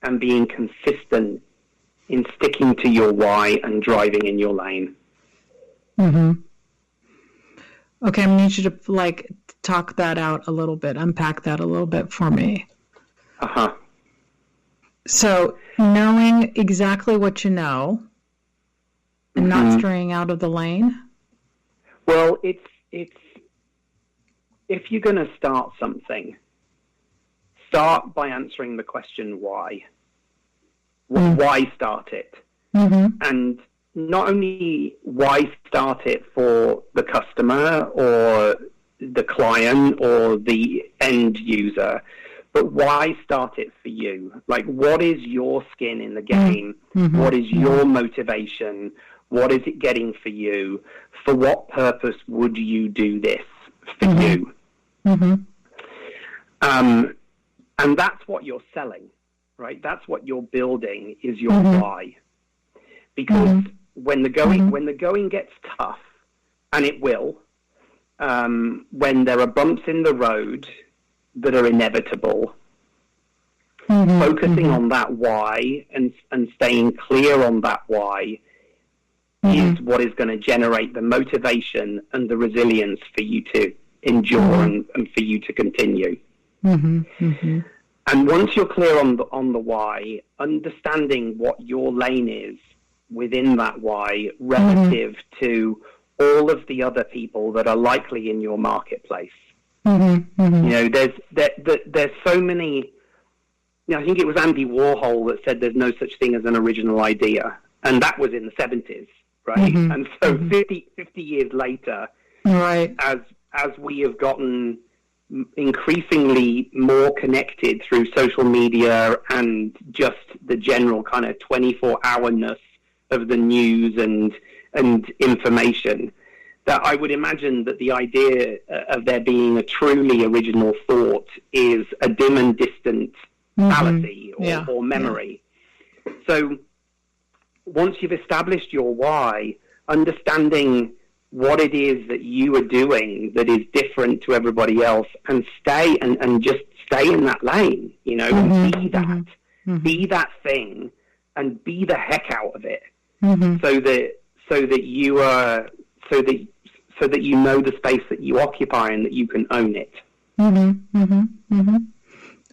and being consistent in sticking to your why and driving in your lane. Mm-hmm. Okay, I need you to talk that out a little bit, unpack that a little bit for me. Uh-huh. So knowing exactly what you know and not straying out of the lane? Well, it's if you're going to start something, start by answering the question why. Why start it? Mm-hmm. And not only why start it for the customer or the client or the end user, but why start it for you? Like, what is your skin in the game? Mm-hmm. What is your motivation? What is it getting for you? For what purpose would you do this for you? Mm-hmm. And that's what you're selling, right? That's what you're building is your why. Because when the going gets tough, and it will, when there are bumps in the road that are inevitable, focusing on that why and staying clear on that why is what is going to generate the motivation and the resilience for you to endure and for you to continue. And once you're clear on the why, understanding what your lane is within that why relative to all of the other people that are likely in your marketplace. You know, there's so many. You know, I think it was Andy Warhol that said there's no such thing as an original idea, and that was in the 70s, right? And so 50 years later, right, as we have gotten increasingly more connected through social media and just the general kind of 24-hourness of the news and information, that I would imagine that the idea of there being a truly original thought is a dim and distant fallacy or memory. Yeah. So once you've established your why, understanding what it is that you are doing that is different to everybody else, and stay and just stay in that lane, you know, and be that thing and be the heck out of it. So that you are so that you know the space that you occupy and that you can own it.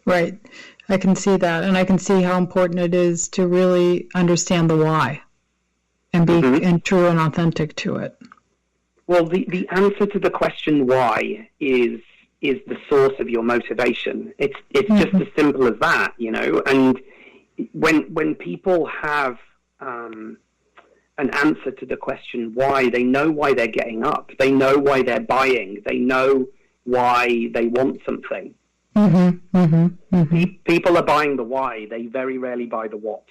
Right. I can see that, and I can see how important it is to really understand the why and be and true and authentic to it. Well, the answer to the question why is the source of your motivation. It's just as simple as that, you know. And when people have an answer to the question why, they know why they're getting up. They know why they're buying. They know why they want something. People are buying the why. They very rarely buy the what.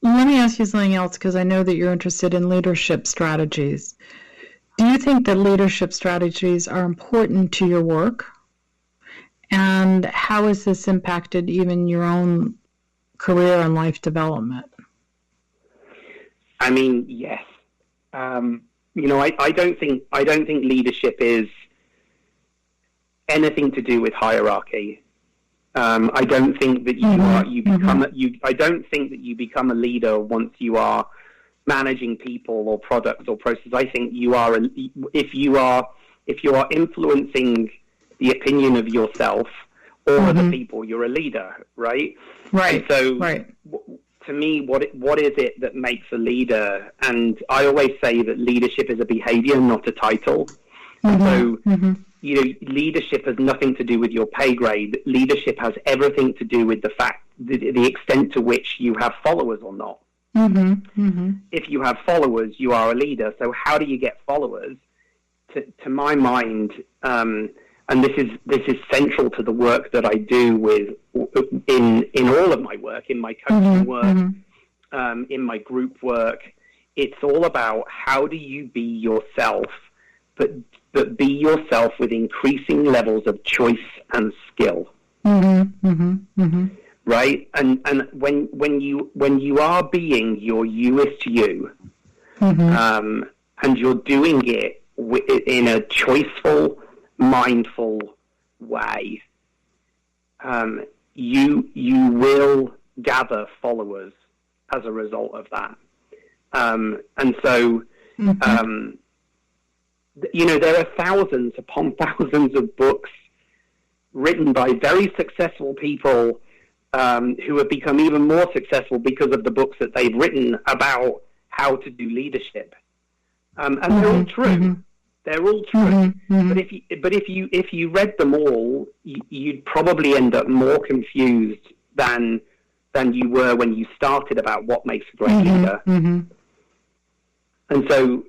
Let me ask you something else, because I know that you're interested in leadership strategies. Do you think that leadership strategies are important to your work? And how has this impacted even your own career and life development? I mean, yes. You know, I don't think leadership is anything to do with hierarchy. I don't think that I don't think that you become a leader once you are managing people or products or processes. I think if you are influencing the opinion of yourself or other people, you're a leader, right? Right. And so, to me, what is it that makes a leader? And I always say that leadership is a behavior, not a title. So, you know, leadership has nothing to do with your pay grade. Leadership has everything to do with the extent to which you have followers or not. If you have followers, you are a leader. So how do you get followers? To my mind, and this is central to the work that I do in all of my work, in my coaching work, in my group work. It's all about how do you be yourself, but be yourself with increasing levels of choice and skill. Right? And when you are being your youest you, and you're doing it in a choiceful, mindful way, you will gather followers as a result of that. And so, there are thousands upon thousands of books written by very successful people who have become even more successful because of the books that they've written about how to do leadership. And they're all true. They're all true. But if you read them all, you'd probably end up more confused than you were when you started about what makes a great leader. And so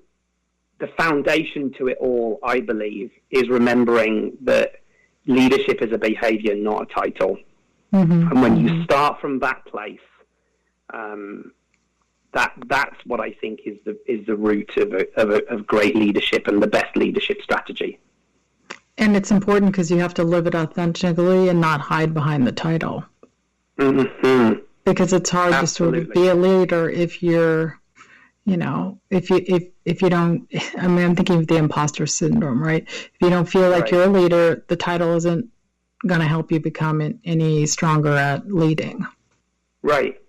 the foundation to it all, I believe, is remembering that leadership is a behavior, not a title. And when you start from that place, that's what I think is the root of great leadership and the best leadership strategy. And it's important because you have to live it authentically and not hide behind the title. Because it's hard to sort of be a leader if you're, if you don't. I mean, I'm thinking of the imposter syndrome, right? If you don't feel like you're a leader, the title isn't going to help you become any stronger at leading. Right.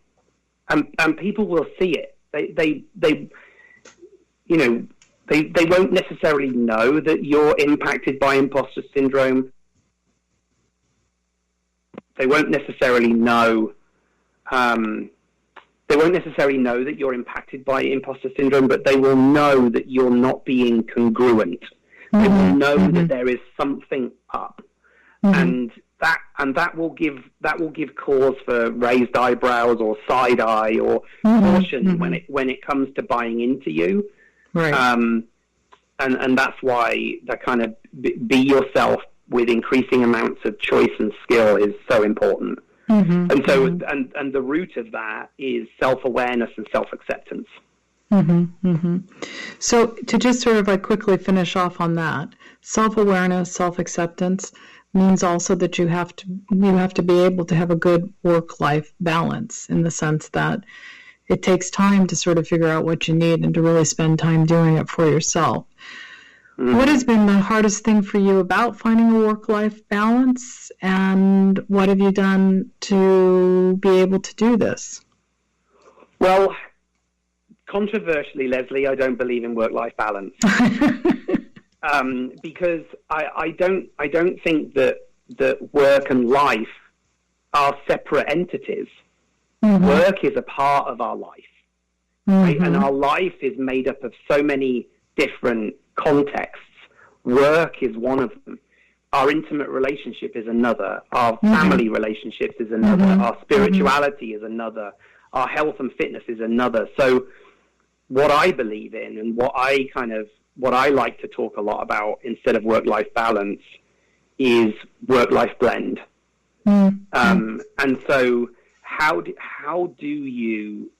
And people will see it. They won't necessarily know that you're impacted by imposter syndrome. They won't necessarily know. They won't necessarily know that you're impacted by imposter syndrome, but they will know that you're not being congruent. They will know that there is something up, and that will give cause for raised eyebrows or side eye or caution when it comes to buying into you. Right. And that's why that kind of be yourself with increasing amounts of choice and skill is so important. And so, and the root of that is self-awareness and self-acceptance. So to just sort of quickly finish off on that, self-awareness, self-acceptance means also that you have to be able to have a good work-life balance, in the sense that it takes time to sort of figure out what you need and to really spend time doing it for yourself. What has been the hardest thing for you about finding a work-life balance, and what have you done to be able to do this? Well, controversially, Leslie, I don't believe in work-life balance. Because I don't think that work and life are separate entities. Work is a part of our life, right? And our life is made up of so many different contexts. Work is one of them. Our intimate relationship is another. Our family relationships is another. Our spirituality is another. Our health and fitness is another. So what I believe in, and what I like to talk a lot about instead of work-life balance, is work-life blend. And so how do you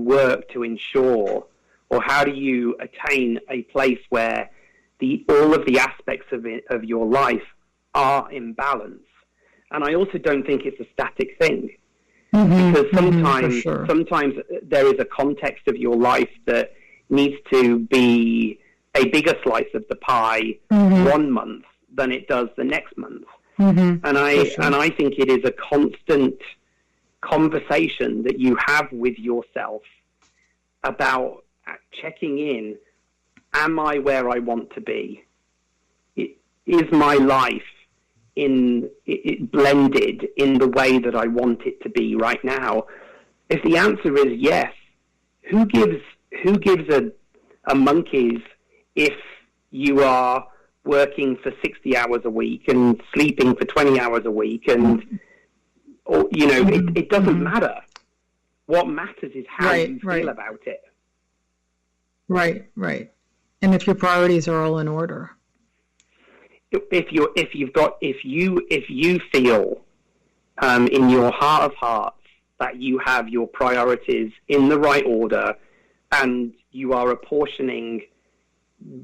work to ensure, or how do you attain a place where all of the aspects of your life are in balance? And I also don't think it's a static thing, because sometimes there is a context of your life that needs to be a bigger slice of the pie one month than it does the next month. And I think it is a constant conversation that you have with yourself about checking in. Am I where I want to be? Is my life blended in the way that I want it to be right now? If the answer is yes, who gives a monkey's if you are working for 60 hours a week and sleeping for 20 hours a week, and it doesn't matter. What matters is how you feel about it. Right. And if your priorities are all in order. If you feel in your heart of hearts that you have your priorities in the right order, and you are apportioning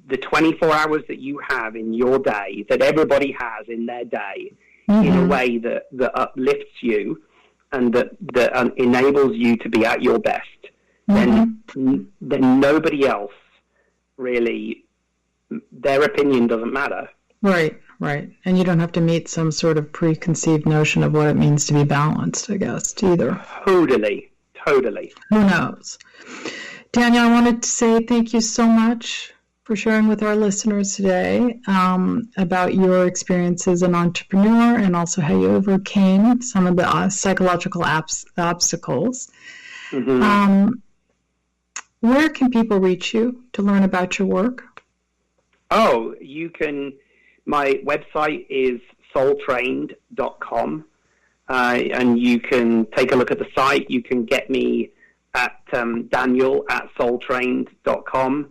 the 24 hours that you have in your day, that everybody has in their day, in a way that uplifts you and that enables you to be at your best, then nobody else really, their opinion doesn't matter. Right, right. And you don't have to meet some sort of preconceived notion of what it means to be balanced, I guess, either. Totally. Who knows? Daniel, I wanted to say thank you so much for sharing with our listeners today about your experience as an entrepreneur and also how you overcame some of the psychological obstacles. Mm-hmm. Where can people reach you to learn about your work? Oh, you can. My website is soultrained.com, and you can take a look at the site. You can get me at daniel@soultrained.com.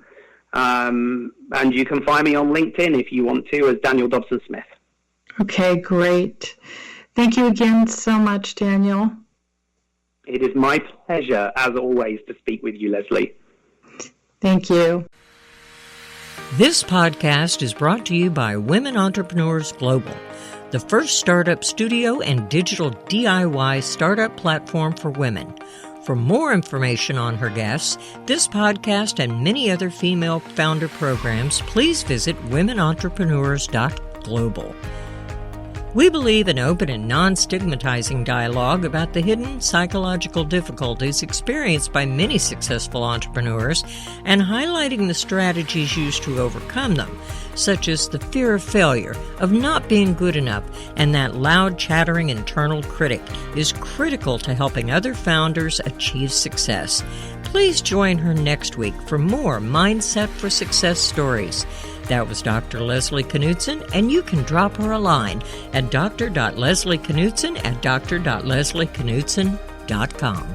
And you can find me on LinkedIn if you want to as Daniel Dobson-Smith. Okay, great. Thank you again so much, Daniel. It is my pleasure, as always, to speak with you, Leslie. Thank you. This podcast is brought to you by Women Entrepreneurs Global, the first startup studio and digital DIY startup platform for women. For more information on her guests, this podcast, and many other female founder programs, please visit womenentrepreneurs.global. We believe in open and non-stigmatizing dialogue about the hidden psychological difficulties experienced by many successful entrepreneurs and highlighting the strategies used to overcome them, such as the fear of failure, of not being good enough, and that loud, chattering internal critic is critical to helping other founders achieve success. Please join her next week for more Mindset for Success stories. That was Dr. Leslie Knudsen, and you can drop her a line at dr.leslieKnudsen@dr.leslieKnudsen.com.